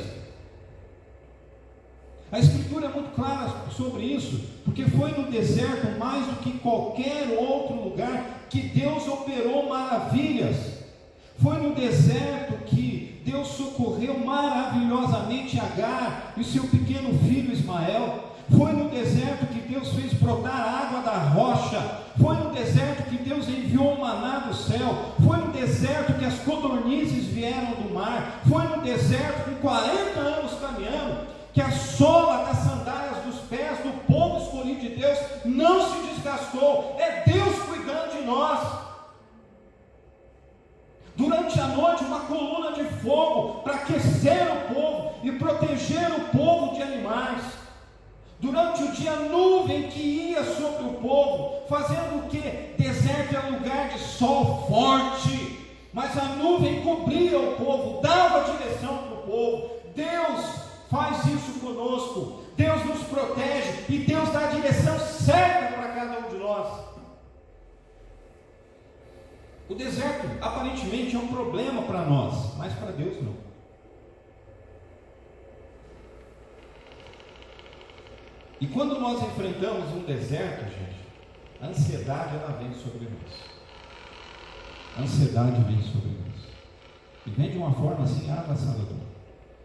A Escritura é muito clara sobre isso, porque foi no deserto, mais do que qualquer outro lugar, que Deus operou maravilhas. Foi no deserto que Deus socorreu maravilhosamente Agar e seu pequeno filho Ismael. Foi no deserto que Deus fez brotar a água da rocha. Foi no deserto que Deus enviou o maná do céu. Foi no deserto que as codornizes vieram do mar. Foi no deserto, com 40 anos caminhando, que a sola das sandálias dos pés do povo escolhido de Deus não se desgastou. É Deus cuidando de nós. Durante a noite, uma coluna de fogo para aquecer o povo e proteger o povo de animais. Durante o dia, nuvem que ia sobre o povo, fazendo o que? Deserto é lugar de sol forte, mas a nuvem cobria o povo, dava direção para o povo. Deus faz isso conosco, Deus nos protege e Deus dá a direção certa para cada um de nós. O deserto aparentemente é um problema para nós, mas para Deus não. E quando nós enfrentamos um deserto, gente, a ansiedade ela vem sobre nós. A ansiedade vem sobre nós. E vem de uma forma assim avassaladora.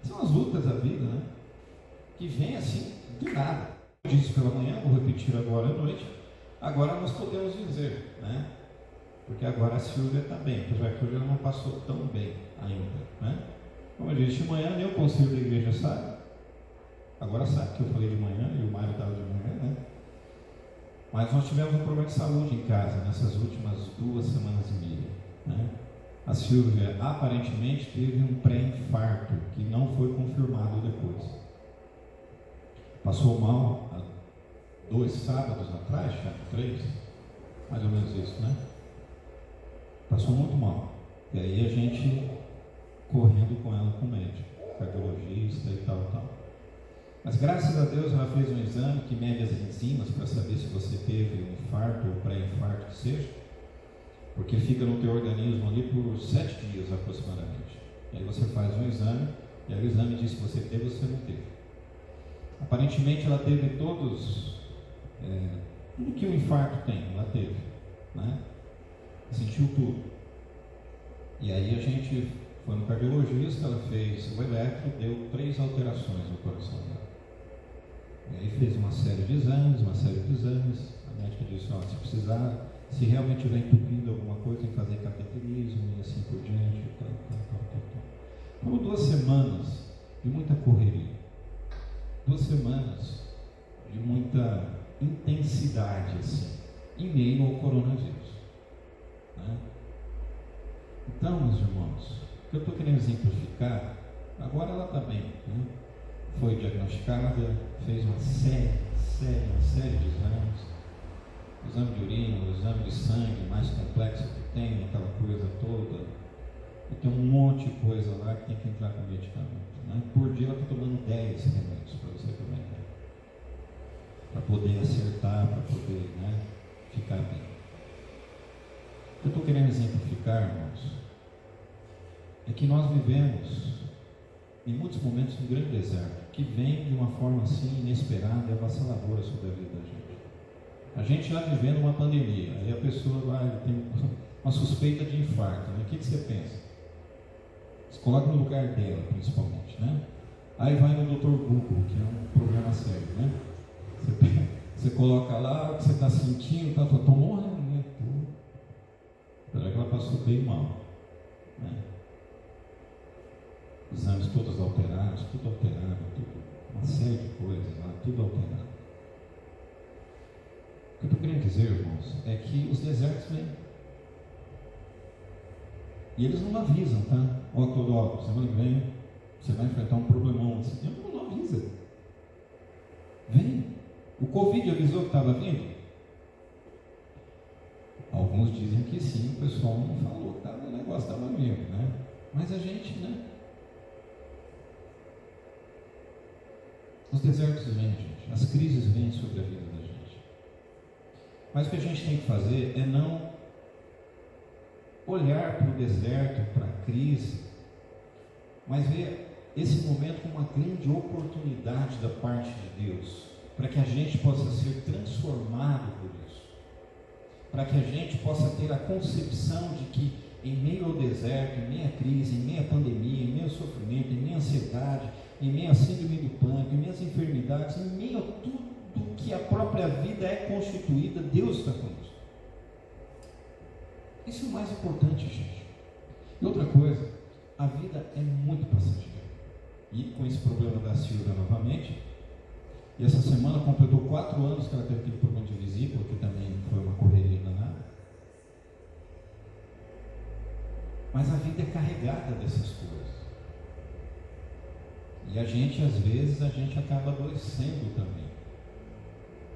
São as lutas da vida, né? Que vem assim, do nada. Eu disse pela manhã, vou repetir agora à noite. Agora nós podemos dizer, né? Porque agora a Silvia está bem, apesar que hoje ela não passou tão bem ainda, né? Como eu disse de manhã, nem o conselho da igreja sabe. Agora sabe que eu falei de manhã e o Mário estava de manhã, né? Mas nós tivemos um problema de saúde em casa nessas últimas 2 semanas e meia, né? A Silvia aparentemente teve um pré-infarto que não foi confirmado depois. Passou mal há 2 sábados atrás, já 3, mais ou menos isso, né? Passou muito mal. E aí a gente correndo com ela com o médico, cardiologista e tal. Mas graças a Deus ela fez um exame que mede as enzimas para saber se você teve um infarto ou pré-infarto que seja, porque fica no teu organismo ali por 7 dias aproximadamente. E aí você faz um exame, e aí o exame diz se você teve ou se você não teve. Aparentemente ela teve tudo que um infarto tem, ela teve, né? Sentiu tudo. E aí a gente foi no cardiologista, ela fez o eletro, deu 3 alterações no coração dela. E aí fez uma série de exames. A médica disse, se precisar, se realmente tiver entupido alguma coisa, tem que fazer cateterismo e assim por diante. Foram 2 semanas de muita correria. 2 semanas de muita intensidade, assim, em meio ao coronavírus. Né? Então, meus irmãos, o que eu estou querendo exemplificar, agora ela está bem, né? Foi diagnosticada, fez uma série de exames, exame de urina, exame de sangue mais complexo que tem, aquela coisa toda, e tem um monte de coisa lá que tem que entrar com medicamento, né? Por dia ela está tomando 10 remédios, para você também, né? Para poder acertar, para poder, né, ficar bem. O que eu estou querendo exemplificar, irmãos, é que nós vivemos em muitos momentos um grande deserto, que vem de uma forma assim inesperada e avassaladora sobre a vida da gente. A gente já vivendo uma pandemia, aí a pessoa vai, tem uma suspeita de infarto, né? O que você pensa? Se coloca no lugar dela, principalmente, né? Aí vai no Dr. Google, que é um programa sério, né? Você coloca lá o que você está sentindo, estou morrendo, né? Apesar que ela passou bem mal, né? Exames todos alterados, tudo alterado, uma série de coisas lá, tudo alterado. O que eu estou querendo dizer, irmãos, é que os desertos vêm. E eles não avisam, tá? Semana que vem você vai enfrentar um problemão. Assim, não avisa. Vem. O Covid avisou que estava vindo? Alguns dizem que sim, o pessoal não falou que o negócio estava vindo, né? Mas a gente, né? Os desertos vêm, gente. As crises vêm sobre a vida da gente. Mas o que a gente tem que fazer é não olhar para o deserto, para a crise, mas ver esse momento como uma grande oportunidade da parte de Deus, para que a gente possa ser transformado por isso, para que a gente possa ter a concepção de que em meio ao deserto, em meio à crise, em meio à pandemia, em meio ao sofrimento, em meio à ansiedade, em meio à síndrome do pânico, em meio às enfermidades, em meio a tudo que a própria vida é constituída, Deus está conosco. Isso é o mais importante, gente. E outra coisa, a vida é muito passageira. E com esse problema da Silvia novamente, e essa semana completou 4 anos que ela teve aquele problema de vesícula, que também foi uma correria danada. carregada dessas coisas. E a gente, às vezes, acaba adoecendo também.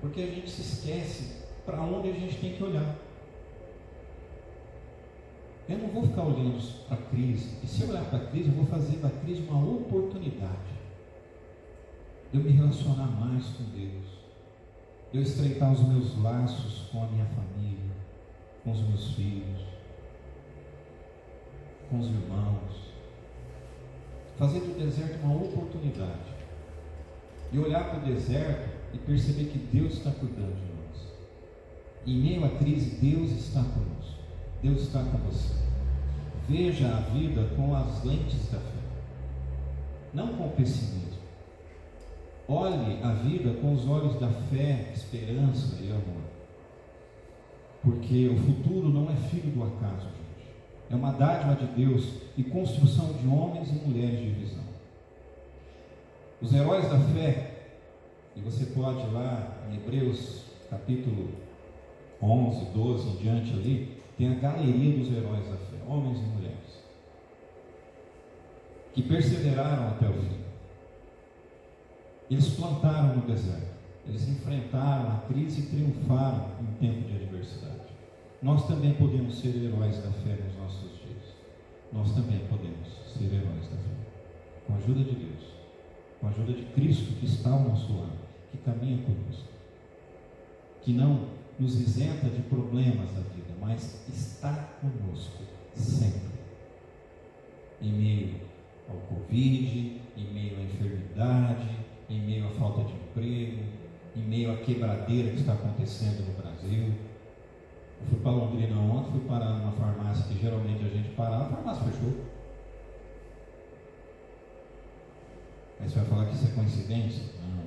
Porque a gente se esquece para onde a gente tem que olhar. Eu não vou ficar olhando para a crise. E se eu olhar para a crise, eu vou fazer da crise uma oportunidade de eu me relacionar mais com Deus, de eu estreitar os meus laços com a minha família, com os meus filhos, com os irmãos. Fazer do deserto uma oportunidade de olhar para o deserto e perceber que Deus está cuidando de nós. Em meio à crise, Deus está conosco. Deus está com você. Veja a vida com as lentes da fé, não com o pessimismo. Olhe a vida com os olhos da fé, esperança e amor. Porque o futuro não é filho do acaso, gente. É uma dádiva de Deus e construção de homens e mulheres de visão. Os heróis da fé, e você pode ir lá em Hebreus capítulo 11, 12 em diante ali, tem a galeria dos heróis da fé, homens e mulheres, que perseveraram até o fim. Eles plantaram no deserto, eles enfrentaram a crise e triunfaram em tempo de adversidade. Nós também podemos ser heróis da fé nos nossos dias. Nós também podemos ser heróis da fé, com a ajuda de Deus, com a ajuda de Cristo que está ao nosso lado, que caminha conosco, que não nos isenta de problemas da vida, mas está conosco sempre, em meio ao Covid, em meio à enfermidade, em meio à falta de emprego, em meio à quebradeira que está acontecendo no Brasil. Eu fui para Londrina ontem, fui parar numa farmácia que geralmente a gente parava, a farmácia fechou. Aí você vai falar que isso é coincidência? Não,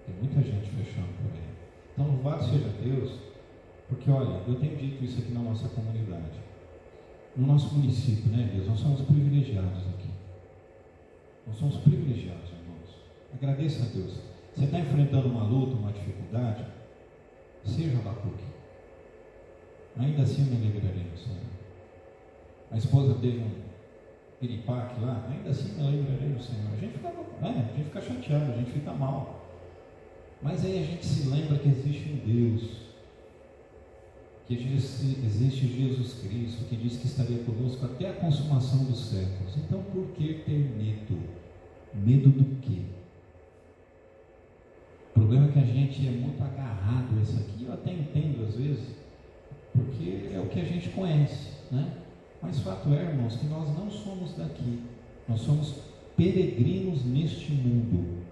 tem muita gente fechando por aí. Então, louvado seja Deus, porque olha, eu tenho dito isso aqui na nossa comunidade, no nosso município, né, Deus? Nós somos privilegiados aqui. Nós somos privilegiados, irmãos. Agradeça a Deus. Você está enfrentando uma luta, uma dificuldade, seja Abacuque. Ainda assim eu me alegrarei no Senhor. A esposa teve um piripaque lá, ainda assim me alegrarei no Senhor. A gente fica chateado, a gente fica mal. Mas aí a gente se lembra que existe um Deus, que existe Jesus Cristo, que diz que estaria conosco até a consumação dos séculos. Então por que ter medo? Medo do quê? O problema é que a gente é muito agarrado a isso aqui. Eu até entendo às vezes, porque é o que a gente conhece, né? Mas fato é, irmãos, que nós não somos daqui. Nós somos peregrinos neste mundo.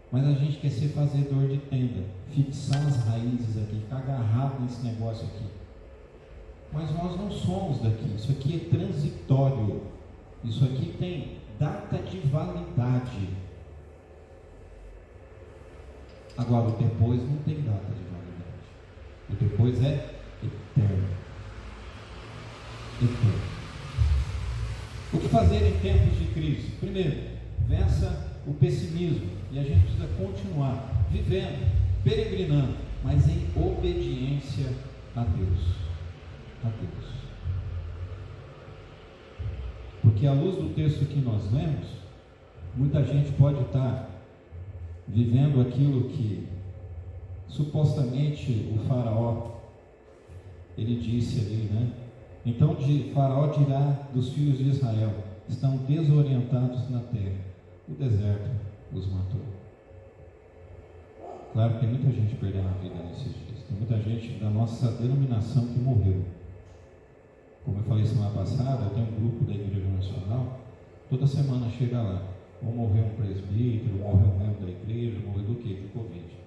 Mas a gente quer ser fazedor de tenda, fixar as raízes aqui, ficar agarrado nesse negócio aqui. Mas nós não somos daqui. Isso aqui é transitório. Isso aqui tem data de validade. Agora, o depois não tem data de validade. O depois é eterno. Eterno. O que fazer em tempos de crise? Primeiro, vença o pessimismo. E a gente precisa continuar vivendo, peregrinando, mas em obediência a Deus. A Deus. Porque à luz do texto que nós lemos, muita gente pode estar vivendo aquilo que supostamente o faraó, ele disse ali, né? Então faraó dirá dos filhos de Israel, estão desorientados na terra, o deserto os matou. Claro que tem muita gente perdendo a vida nesses dias, tem muita gente da nossa denominação que morreu. Como eu falei semana passada, eu tenho um grupo da Igreja Nacional, toda semana chega lá, ou morreu um presbítero, morreu um membro da igreja, morreu do quê? De Covid.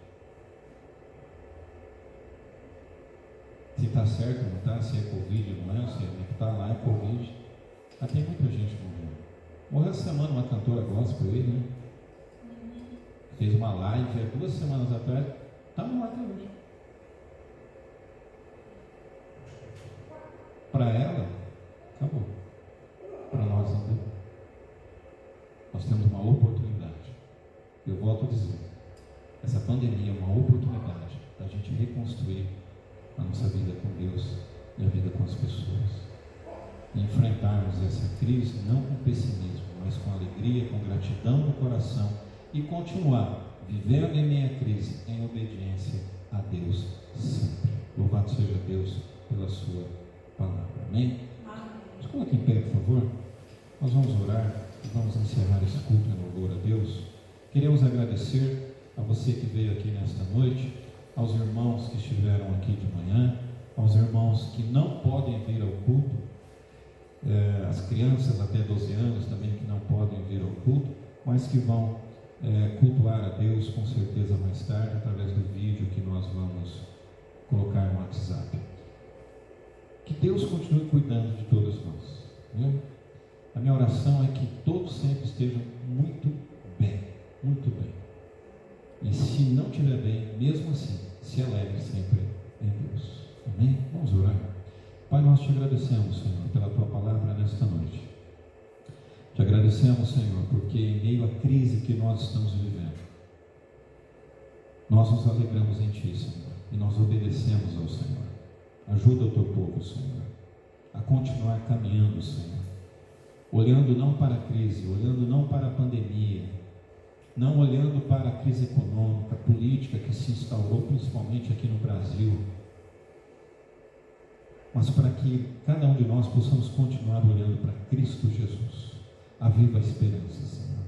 Se está certo ou não está, se é Covid ou não é, se está lá é Covid. Mas tem muita gente morrendo. Morreu essa semana uma cantora gospel aí, né? Fez uma live há 2 semanas atrás, está no ar até hoje. Para ela, acabou. Para nós não deu. Nós temos uma oportunidade. Eu volto a dizer, essa pandemia é uma oportunidade da gente reconstruir a nossa vida com Deus e a vida com as pessoas. e enfrentarmos essa crise não com pessimismo, mas com alegria, com gratidão no coração e continuar vivendo em meio à crise em obediência a Deus sempre. Louvado seja Deus pela sua palavra. Amém? Se coloque em pé, por favor. Nós vamos orar e vamos encerrar esse culto em louvor a Deus. Queremos agradecer a você que veio aqui nesta noite, aos irmãos que estiveram aqui de manhã, aos irmãos que não podem vir ao culto, as crianças até 12 anos também que não podem vir ao culto, mas que vão cultuar a Deus com certeza mais tarde através do vídeo que nós vamos colocar no WhatsApp. Que Deus continue cuidando de todos nós, né? A minha oração é que todos sempre estejam muito bem, muito bem. E se não estiver bem, mesmo assim, se alegre sempre em Deus. Amém? Vamos orar. Pai, nós te agradecemos, Senhor, pela tua palavra nesta noite. Te agradecemos, Senhor, porque em meio à crise que nós estamos vivendo, nós nos alegramos em ti, Senhor, e nós obedecemos ao Senhor. Ajuda o teu povo, Senhor, a continuar caminhando, Senhor, olhando não para a crise, olhando não para a pandemia, não olhando para a crise econômica, política que se instaurou principalmente aqui no Brasil, mas para que cada um de nós possamos continuar olhando para Cristo Jesus, a viva esperança, Senhor.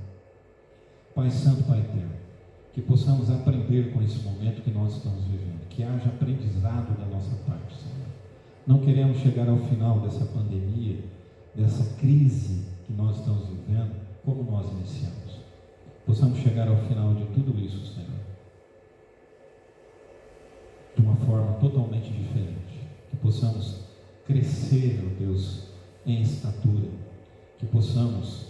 Pai Santo, Pai Eterno, que possamos aprender com esse momento que nós estamos vivendo, que haja aprendizado da nossa parte, Senhor. Não queremos chegar ao final dessa pandemia, dessa crise que nós estamos vivendo, como nós iniciamos. Possamos chegar ao final de tudo isso, Senhor, de uma forma totalmente diferente. Que possamos crescer, ó Deus, em estatura, que possamos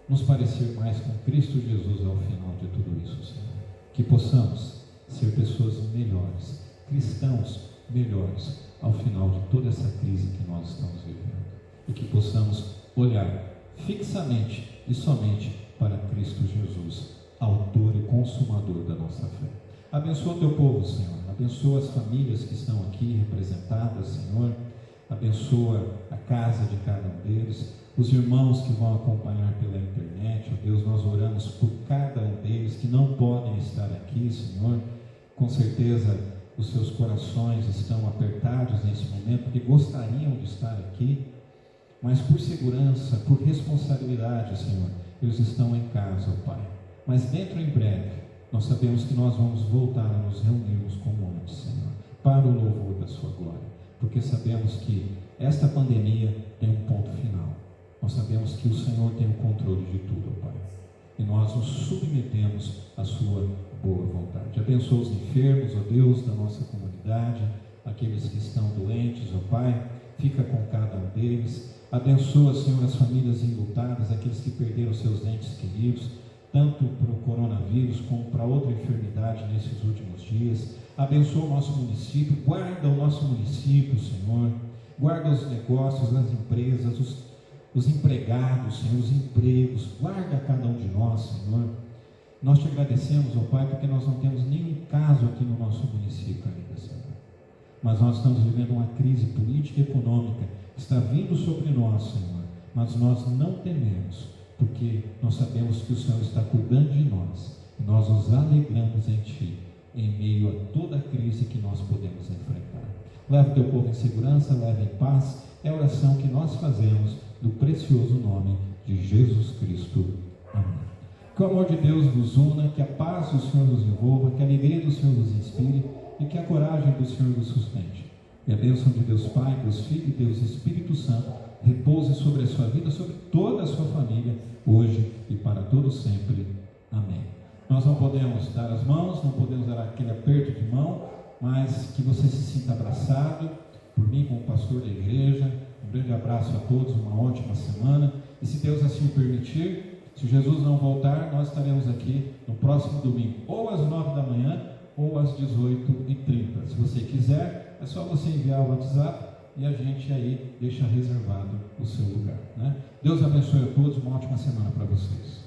nos parecer mais com Cristo Jesus ao final de tudo isso, Senhor. Que possamos ser pessoas melhores, cristãos melhores ao final de toda essa crise que nós estamos vivendo. E que possamos olhar fixamente e somente para Cristo Jesus, autor e consumador da nossa fé. Abençoa o teu povo, Senhor. Abençoa as famílias que estão aqui representadas, Senhor. Abençoa a casa de cada um deles. Os irmãos que vão acompanhar pela internet, ó Deus, nós oramos por cada um deles que não podem estar aqui, Senhor. Com certeza os seus corações estão apertados nesse momento, porque gostariam de estar aqui, mas por segurança, por responsabilidade, Senhor, eles estão em casa, ó Pai. Mas dentro em breve, nós sabemos que nós vamos voltar a nos reunirmos como antes, Senhor, para o louvor da sua glória, porque sabemos que esta pandemia tem um ponto final. Nós sabemos que o Senhor tem o controle de tudo, ó Pai, e nós nos submetemos à sua boa vontade. Abençoa os enfermos, ó Deus, da nossa comunidade, aqueles que estão doentes, ó Pai, fica com cada um deles. Abençoa, Senhor, as famílias enlutadas, aqueles que perderam seus entes queridos, tanto para o coronavírus como para outra enfermidade nesses últimos dias. Abençoa o nosso município, guarda o nosso município, Senhor, guarda os negócios, as empresas, os empregados, Senhor, os empregos, guarda cada um de nós, Senhor. Nós te agradecemos, ó Pai, porque nós não temos nenhum caso aqui no nosso município ainda, Senhor, mas nós estamos vivendo uma crise política e econômica, está vindo sobre nós, Senhor, mas nós não tememos, porque nós sabemos que o Senhor está cuidando de nós, e nós nos alegramos em Ti, em meio a toda a crise que nós podemos enfrentar. Leva o teu povo em segurança, leva em paz, é a oração que nós fazemos no precioso nome de Jesus Cristo. Amém. Que o amor de Deus nos una, que a paz do Senhor nos envolva, que a alegria do Senhor nos inspire e que a coragem do Senhor nos sustente. E a bênção de Deus Pai, Deus Filho e Deus Espírito Santo repouse sobre a sua vida, sobre toda a sua família, hoje e para todos sempre. Amém. Nós não podemos dar as mãos, não podemos dar aquele aperto de mão, mas que você se sinta abraçado por mim como pastor da igreja. Um grande abraço a todos, uma ótima semana. E se Deus assim o permitir, se Jesus não voltar, nós estaremos aqui no próximo domingo, ou às 9 da manhã, ou às 18h30. Se você quiser, é só você enviar o WhatsApp e a gente aí deixa reservado o seu lugar, né? Deus abençoe a todos, uma ótima semana para vocês.